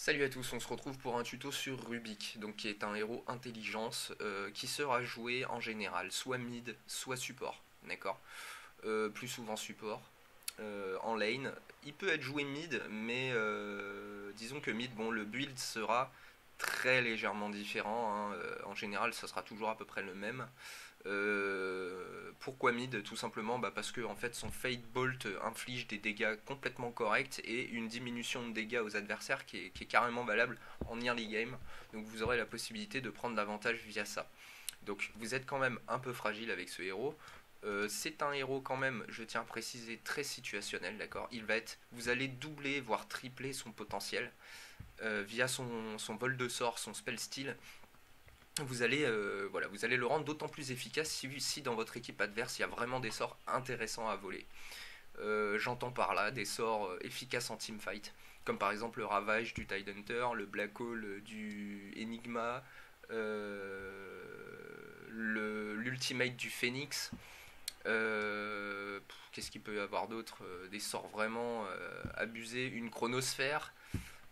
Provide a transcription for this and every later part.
Salut à tous, on se retrouve pour un tuto sur Rubik, donc qui est un héros intelligence qui sera joué en général, soit mid, soit support, d'accord. Plus souvent support, en lane. Il peut être joué mid, mais disons que mid, bon, le build sera très légèrement différent, hein. En général, ça sera toujours à peu près le même. Pourquoi mid? Tout simplement parce que en fait son Fate Bolt inflige des dégâts complètement corrects et une diminution de dégâts aux adversaires qui est carrément valable en early game. Donc vous aurez la possibilité de prendre l'avantage via ça. Donc vous êtes quand même un peu fragile avec ce héros. C'est un héros quand même, je tiens à préciser, très situationnel, d'accord. Vous allez doubler voire tripler son potentiel via son vol de sort, son spell steal. Vous allez le rendre d'autant plus efficace si dans votre équipe adverse il y a vraiment des sorts intéressants à voler. J'entends par là des sorts efficaces en teamfight, comme par exemple le Ravage du Tidehunter, le Black Hole du Enigma, l'Ultimate du Phoenix. Qu'est-ce qu'il peut y avoir d'autre? Des sorts vraiment abusés, une Chronosphère.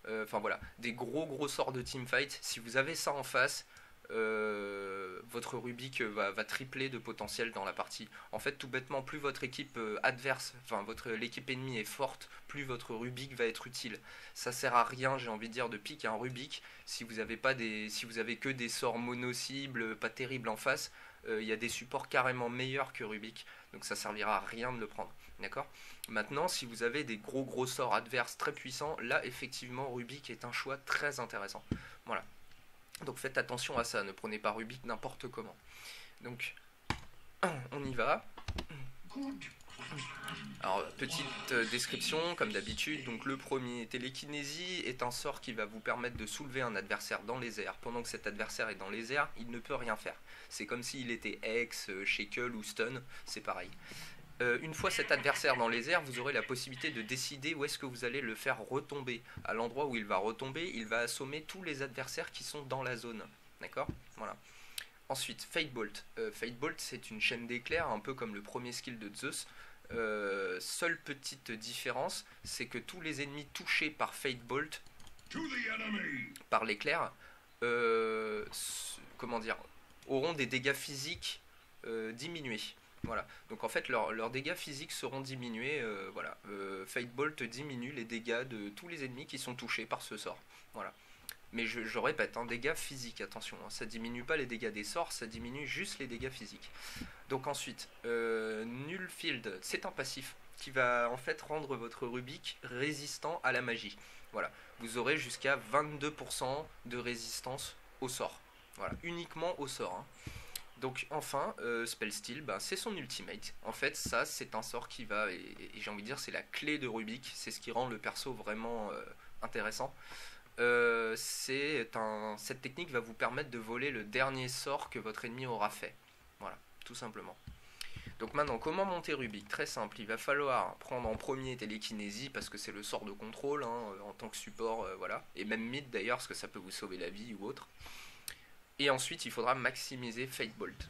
Enfin voilà, des gros sorts de teamfight. Si vous avez ça en face, votre Rubik va tripler de potentiel dans la partie. En fait, tout bêtement, plus votre équipe adverse, enfin l'équipe ennemie est forte, plus votre Rubik va être utile. Ça sert à rien, j'ai envie de dire, de piquer un Rubik si vous avez que des sorts mono-cibles, pas terribles en face. Il y a des supports carrément meilleurs que Rubik, donc ça servira à rien de le prendre. D'accord? Maintenant, si vous avez des gros sorts adverses très puissants, là effectivement Rubik est un choix très intéressant. Voilà. Donc faites attention à ça, ne prenez pas Rubik n'importe comment. Donc, on y va. Alors, petite description, comme d'habitude. Donc le premier, télékinésie, est un sort qui va vous permettre de soulever un adversaire dans les airs. Pendant que cet adversaire est dans les airs, il ne peut rien faire. C'est comme s'il était Hex, Shackle ou Stun, c'est pareil. Une fois cet adversaire dans les airs, vous aurez la possibilité de décider où est-ce que vous allez le faire retomber. À l'endroit où il va retomber, il va assommer tous les adversaires qui sont dans la zone. D'accord? Voilà. Ensuite, Fate Bolt. Fate Bolt, c'est une chaîne d'éclairs, un peu comme le premier skill de Zeus. Seule petite différence, c'est que tous les ennemis touchés par Fate Bolt, par l'éclair, auront des dégâts physiques diminués. Voilà, donc en fait leurs dégâts physiques seront diminués, Fate Bolt diminue les dégâts de tous les ennemis qui sont touchés par ce sort, voilà. Mais je répète, dégâts physiques, attention, ça diminue pas les dégâts des sorts, ça diminue juste les dégâts physiques. Donc ensuite, Null Field, c'est un passif qui va en fait rendre votre Rubik résistant à la magie. Voilà, vous aurez jusqu'à 22% de résistance au sort, voilà, uniquement au sort, hein. Donc enfin, Spell Steal, c'est son ultimate. En fait, ça, c'est un sort qui va, et j'ai envie de dire, c'est la clé de Rubik, c'est ce qui rend le perso vraiment intéressant. Cette technique va vous permettre de voler le dernier sort que votre ennemi aura fait. Voilà, tout simplement. Donc maintenant, comment monter Rubik? Très simple, il va falloir prendre en premier télékinésie, parce que c'est le sort de contrôle, hein, en tant que support, voilà. Et même mid d'ailleurs, parce que ça peut vous sauver la vie ou autre. Et ensuite, il faudra maximiser Fate Bolt.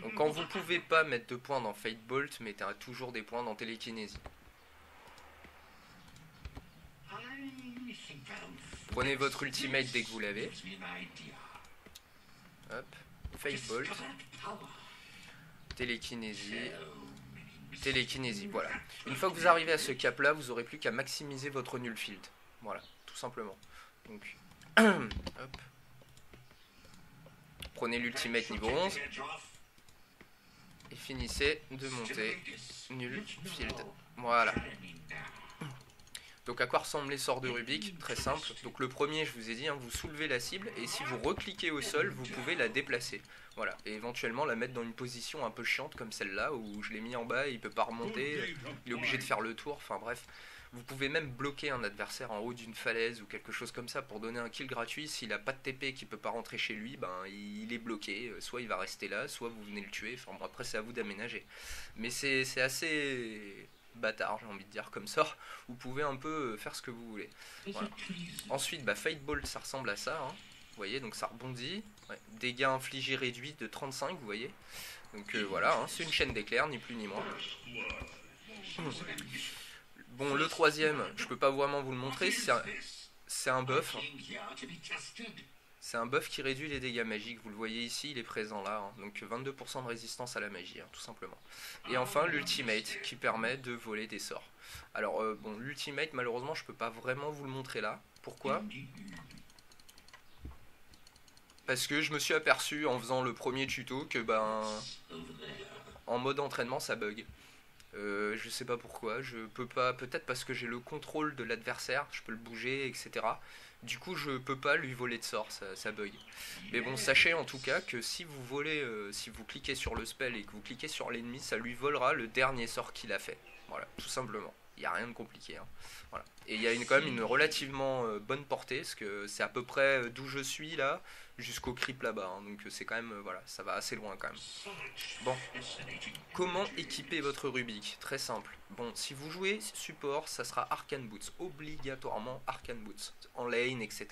Donc quand vous pouvez pas mettre de points dans Fate Bolt, mettez toujours des points dans télékinésie. Prenez votre ultimate dès que vous l'avez. Hop, Fate Bolt. Télékinésie, voilà. Une fois que vous arrivez à ce cap là, vous aurez plus qu'à maximiser votre Null Field. Voilà, tout simplement. Donc, hop. Prenez l'ultimate niveau 11 et finissez de monter Null Field. Voilà. Donc à quoi ressemblent les sorts de Rubik? Très simple. Donc le premier, je vous ai dit, vous soulevez la cible et si vous recliquez au sol, vous pouvez la déplacer. Voilà, et éventuellement la mettre dans une position un peu chiante comme celle-là où je l'ai mis en bas et il peut pas remonter, il est obligé de faire le tour, enfin bref. Vous pouvez même bloquer un adversaire en haut d'une falaise ou quelque chose comme ça pour donner un kill gratuit. S'il a pas de TP et qu'il peut pas rentrer chez lui, il est bloqué. Soit il va rester là, soit vous venez le tuer. Enfin bon, après c'est à vous d'aménager. Mais c'est assez bâtard, j'ai envie de dire, comme sort. Vous pouvez un peu faire ce que vous voulez. Voilà. Ensuite, Fate Bolt, ça ressemble à ça, hein. Vous voyez, donc ça rebondit. Ouais. Dégâts infligés réduits de 35, vous voyez. Donc voilà, hein, c'est une chaîne d'éclairs, ni plus ni moins. Bon, le troisième, je peux pas vraiment vous le montrer, c'est un buff. C'est un buff qui réduit les dégâts magiques, vous le voyez ici, il est présent là, hein. Donc 22% de résistance à la magie, hein, tout simplement. Et enfin l'ultimate qui permet de voler des sorts. Alors bon, l'ultimate malheureusement je peux pas vraiment vous le montrer là. Pourquoi? Parce que je me suis aperçu en faisant le premier tuto que en mode entraînement ça bug. Je sais pas pourquoi, je peux pas, peut-être parce que j'ai le contrôle de l'adversaire, je peux le bouger, etc. Du coup, je peux pas lui voler de sort, ça bug. Mais bon, sachez en tout cas que si vous volez, si vous cliquez sur le spell et que vous cliquez sur l'ennemi, ça lui volera le dernier sort qu'il a fait. Voilà, tout simplement. Il n'y a rien de compliqué, hein. Voilà. Et il y a quand même une relativement bonne portée, parce que c'est à peu près d'où je suis là, jusqu'au creep là-bas, hein. Donc c'est quand même, voilà, ça va assez loin quand même. Bon, comment équiper votre Rubik? Très simple. Bon, si vous jouez support, ça sera Arcane Boots, obligatoirement Arcane Boots, en lane, etc.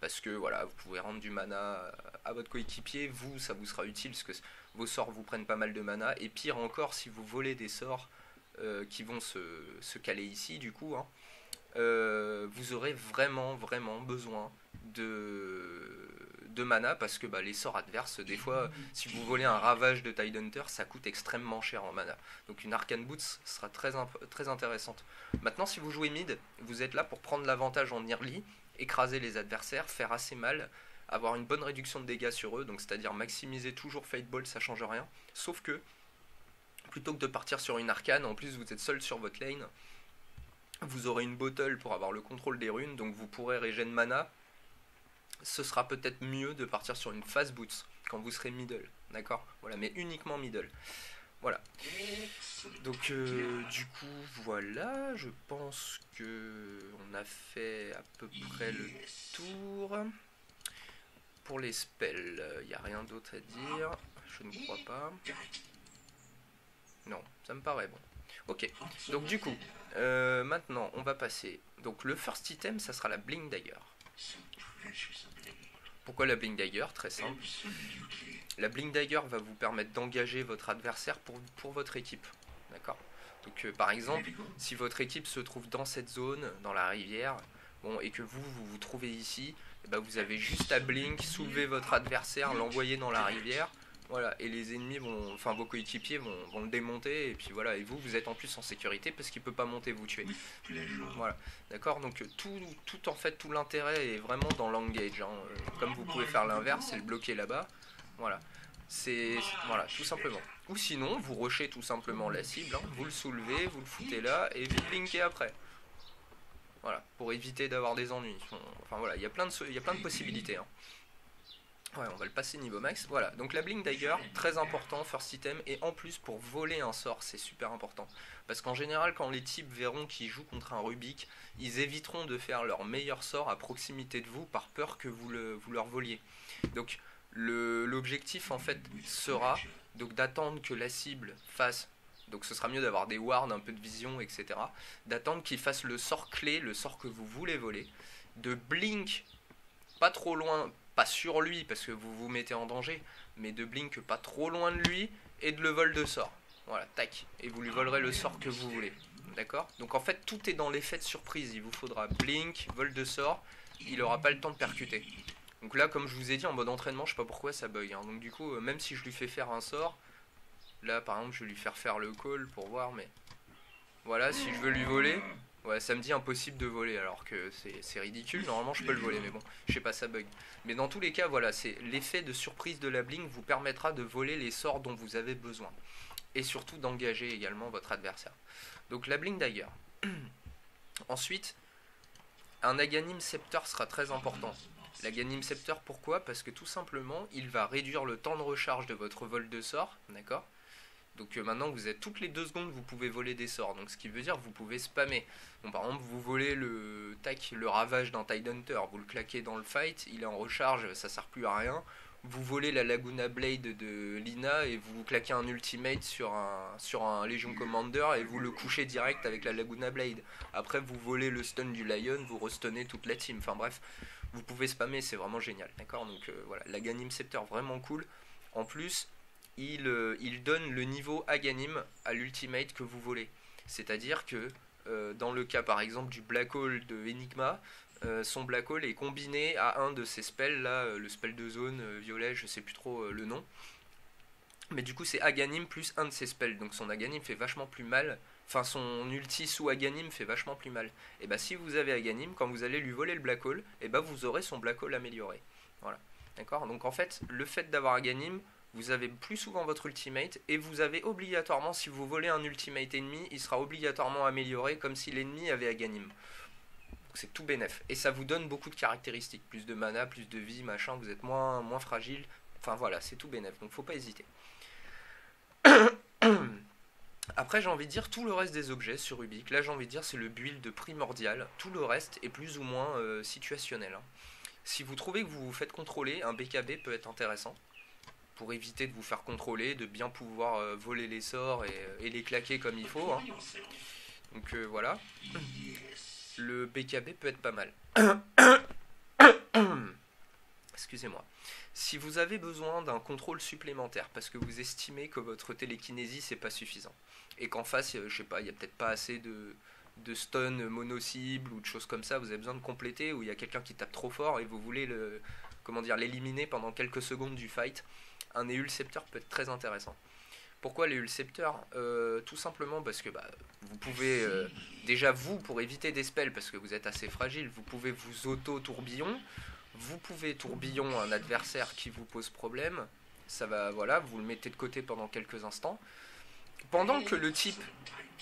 Parce que voilà, vous pouvez rendre du mana à votre coéquipier, vous, ça vous sera utile, parce que vos sorts vous prennent pas mal de mana, et pire encore, si vous volez des sorts qui vont se caler ici, du coup, hein, vous aurez vraiment besoin de mana, parce que les sorts adverses, des fois, si vous volez un ravage de Tidehunter, ça coûte extrêmement cher en mana. Donc une Arcane Boots sera très intéressante. Maintenant, si vous jouez mid, vous êtes là pour prendre l'avantage en early, écraser les adversaires, faire assez mal, avoir une bonne réduction de dégâts sur eux, donc c'est-à-dire maximiser toujours Fateball, ça change rien. Sauf que, plutôt que de partir sur une arcane, en plus vous êtes seul sur votre lane, vous aurez une bottle pour avoir le contrôle des runes, donc vous pourrez régénérer mana. Ce sera peut-être mieux de partir sur une fast boots quand vous serez middle, d'accord? Voilà, mais uniquement middle. Voilà. Donc du coup, voilà, je pense que on a fait à peu près le tour. Pour les spells, il n'y a rien d'autre à dire, je ne crois pas. Non, ça me paraît bon. Ok, donc du coup, maintenant on va passer. Donc le first item, ça sera la Blink Dagger. Pourquoi la Blink Dagger? Très simple. La Blink Dagger va vous permettre d'engager votre adversaire pour votre équipe. D'accord? Donc par exemple, si votre équipe se trouve dans cette zone, dans la rivière, bon, et que vous trouvez ici, et ben vous avez juste à blink, soulever votre adversaire, l'envoyer dans la rivière. Voilà, et les ennemis vont, enfin vos coéquipiers vont le démonter, et puis voilà, et vous êtes en plus en sécurité parce qu'il peut pas monter vous tuer. Voilà, d'accord, donc tout en fait, tout l'intérêt est vraiment dans l'engage, hein. Comme vous pouvez faire l'inverse, c'est le bloquer là-bas. Voilà, voilà, tout simplement. Ou sinon, vous rushez tout simplement la cible, hein. Vous le soulevez, vous le foutez là, et vous blinkez après. Voilà, pour éviter d'avoir des ennuis. Enfin voilà, il y a plein de possibilités, hein. Ouais, on va le passer niveau max. Voilà, donc la Blink Dagger, très important, first item, et en plus pour voler un sort, c'est super important. Parce qu'en général, quand les types verront qu'ils jouent contre un Rubik, ils éviteront de faire leur meilleur sort à proximité de vous par peur que vous leur voliez. Donc l'objectif en fait sera donc d'attendre que la cible fasse, donc ce sera mieux d'avoir des wards, un peu de vision, etc. D'attendre qu'il fasse le sort clé, le sort que vous voulez voler, de blink pas trop loin, pas sur lui parce que vous vous mettez en danger, mais de blink pas trop loin de lui et de le vol de sort. Voilà, tac. Et vous lui volerez le sort que vous voulez. D'accord? Donc en fait, tout est dans l'effet de surprise. Il vous faudra blink, vol de sort, il aura pas le temps de percuter. Donc là, comme je vous ai dit, en mode entraînement, je sais pas pourquoi ça bug, hein. Donc du coup, même si je lui fais faire un sort, là par exemple, je vais lui faire le call pour voir, mais voilà, si je veux lui voler, ouais, ça me dit impossible de voler, alors que c'est ridicule. Normalement, je peux le voler, mais bon, je sais pas, ça bug. Mais dans tous les cas, voilà, c'est l'effet de surprise de la blink vous permettra de voler les sorts dont vous avez besoin. Et surtout d'engager également votre adversaire. Donc la Blink Dagger. Ensuite, un Aghanim Scepter sera très important. L'Aghanim Scepter, pourquoi? Parce que tout simplement, il va réduire le temps de recharge de votre vol de sort, d'accord? Donc maintenant vous êtes toutes les 2 secondes vous pouvez voler des sorts, donc ce qui veut dire que vous pouvez spammer. Bon, par exemple vous volez le ravage d'un Tidehunter, vous le claquez dans le fight, il est en recharge, ça sert plus à rien. Vous volez la Laguna Blade de Lina et vous claquez un ultimate sur un Legion Commander et vous le couchez direct avec la Laguna Blade. Après vous volez le stun du Lion, vous restunnez toute la team, enfin bref, vous pouvez spammer, c'est vraiment génial, d'accord? Donc voilà, l'Aghanim Scepter vraiment cool. En plus, il donne le niveau Aghanim à l'ultimate que vous volez. C'est-à-dire que dans le cas par exemple du Black Hole de Enigma, son Black Hole est combiné à un de ses spells, là, le spell de zone violet, je sais plus trop le nom. Mais du coup c'est Aghanim plus un de ses spells, donc son Aghanim fait vachement plus mal. Enfin son ulti sous Aghanim fait vachement plus mal. Et bah si vous avez Aghanim, quand vous allez lui voler le Black Hole, et bah vous aurez son Black Hole amélioré. Voilà. D'accord. Donc en fait, le fait d'avoir Aghanim, vous avez plus souvent votre ultimate, et vous avez obligatoirement, si vous volez un ultimate ennemi, il sera obligatoirement amélioré comme si l'ennemi avait Aghanim. Donc c'est tout bénef. Et ça vous donne beaucoup de caractéristiques. Plus de mana, plus de vie, machin, vous êtes moins fragile. Enfin voilà, c'est tout bénef, donc faut pas hésiter. Après j'ai envie de dire tout le reste des objets sur Rubik, là j'ai envie de dire c'est le build primordial, tout le reste est plus ou moins situationnel. Hein. Si vous trouvez que vous vous faites contrôler, un BKB peut être intéressant, pour éviter de vous faire contrôler, de bien pouvoir voler les sorts et les claquer comme il faut. Hein. Donc voilà, le BKB peut être pas mal. Excusez-moi. Si vous avez besoin d'un contrôle supplémentaire parce que vous estimez que votre télékinésie c'est pas suffisant et qu'en face, je sais pas, il y a peut-être pas assez de stun mono-cible ou de choses comme ça, vous avez besoin de compléter, ou il y a quelqu'un qui tape trop fort et vous voulez l'éliminer pendant quelques secondes du fight, un Eul Scepter peut être très intéressant. Pourquoi les Eul Scepter? Tout simplement parce que vous pouvez, déjà vous, pour éviter des spells, parce que vous êtes assez fragile, vous pouvez vous auto-tourbillon. Vous pouvez tourbillon un adversaire qui vous pose problème. Ça va, voilà, vous le mettez de côté pendant quelques instants. Pendant que le type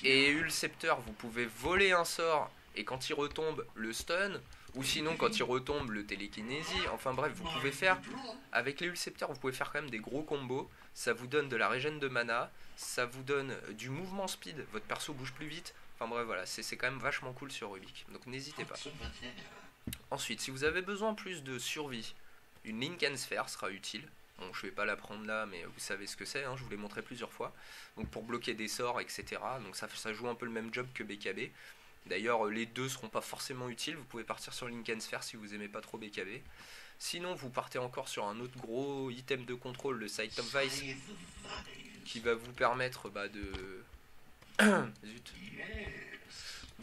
est Eul Scepter, vous pouvez voler un sort et quand il retombe, le stun. Ou sinon, quand il retombe, le télékinésie. Enfin bref, vous pouvez faire, avec les Eul Scepter, vous pouvez faire quand même des gros combos. Ça vous donne de la régène de mana. Ça vous donne du mouvement speed. Votre perso bouge plus vite. Enfin bref, voilà, c'est quand même vachement cool sur Rubik. Donc n'hésitez pas. Ensuite, si vous avez besoin plus de survie, une Linken Sphere sera utile. Bon, je vais pas la prendre là, mais vous savez ce que c'est, hein, je vous l'ai montré plusieurs fois. Donc pour bloquer des sorts, etc. Donc ça joue un peu le même job que BKB. D'ailleurs, les deux seront pas forcément utiles. Vous pouvez partir sur Linken Sphere si vous aimez pas trop BKB. Sinon, vous partez encore sur un autre gros item de contrôle, le Sight of Vice, qui va vous permettre de... Zut.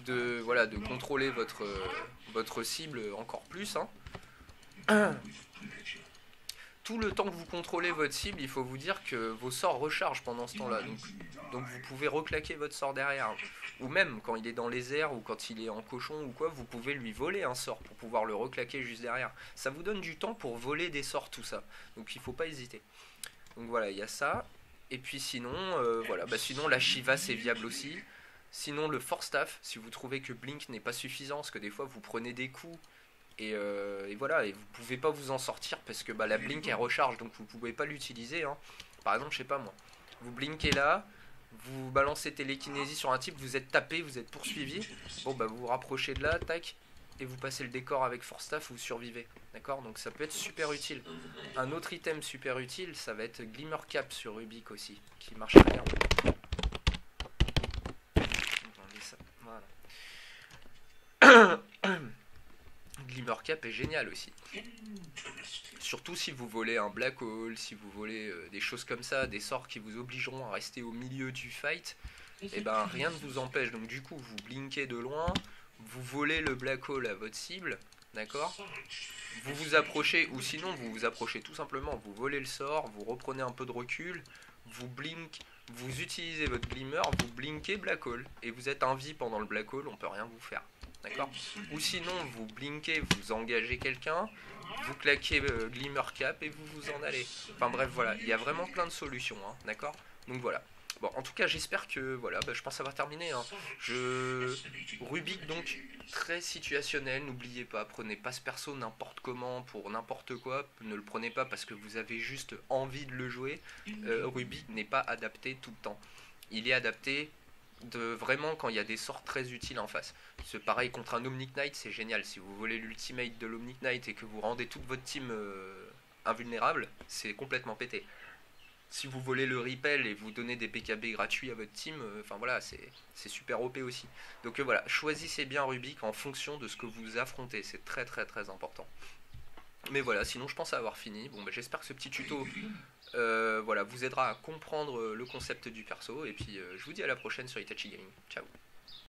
De contrôler votre cible encore plus. Hein. Tout le temps que vous contrôlez votre cible, il faut vous dire que vos sorts rechargent pendant ce temps-là. Donc vous pouvez reclaquer votre sort derrière. Ou même quand il est dans les airs ou quand il est en cochon ou quoi, vous pouvez lui voler un sort pour pouvoir le reclaquer juste derrière. Ça vous donne du temps pour voler des sorts, tout ça. Donc il faut pas hésiter. Donc voilà, il y a ça. Et puis sinon, sinon la Shiva c'est viable aussi. Sinon le Force Staff, si vous trouvez que Blink n'est pas suffisant, parce que des fois vous prenez des coups et voilà, et vous pouvez pas vous en sortir parce que la Blink elle recharge, donc vous pouvez pas l'utiliser. Hein. Par exemple, je sais pas moi, vous blinkez là, vous balancez télékinésie sur un type, vous êtes tapé, vous êtes poursuivi, bon vous vous rapprochez de là, tac, et vous passez le décor avec Force Staff, vous survivez. D'accord, donc ça peut être super utile. Un autre item super utile, ça va être Glimmer Cap sur Rubik aussi, qui marche très bien. Voilà. Glimmer Cap est génial aussi. Surtout si vous volez un Black Hole, si vous volez des choses comme ça, des sorts qui vous obligeront à rester au milieu du fight, et rien ne vous empêche. Donc du coup vous blinkez de loin, vous volez le Black Hole à votre cible, d'accord? Vous vous approchez, ou sinon vous vous approchez tout simplement, vous volez le sort, vous reprenez un peu de recul, vous blink, vous utilisez votre Glimmer, vous blinkez Black Hole, et vous êtes en vie pendant le Black Hole, on peut rien vous faire. D'accord? Ou sinon vous blinkez, vous engagez quelqu'un, vous claquez Glimmer Cap et vous vous en allez. Enfin bref, voilà, il y a vraiment plein de solutions, hein, d'accord? Donc voilà. Bon, en tout cas, j'espère que, voilà, je pense avoir terminé. Hein. Rubik, donc, très situationnel, n'oubliez pas, prenez pas ce perso n'importe comment, pour n'importe quoi, ne le prenez pas parce que vous avez juste envie de le jouer. Rubik n'est pas adapté tout le temps. Il est adapté vraiment quand il y a des sorts très utiles en face. C'est pareil contre un Omnic Knight, c'est génial. Si vous volez l'ultimate de l'Omnic Knight et que vous rendez toute votre team invulnérable, c'est complètement pété. Si vous volez le Repel et vous donnez des BKB gratuits à votre team, enfin voilà, c'est super OP aussi. Donc voilà, choisissez bien Rubik en fonction de ce que vous affrontez, c'est très très très important. Mais voilà, sinon je pense avoir fini. Bon, j'espère que ce petit tuto voilà, vous aidera à comprendre le concept du perso. Et puis je vous dis à la prochaine sur Itachi Gaming. Ciao.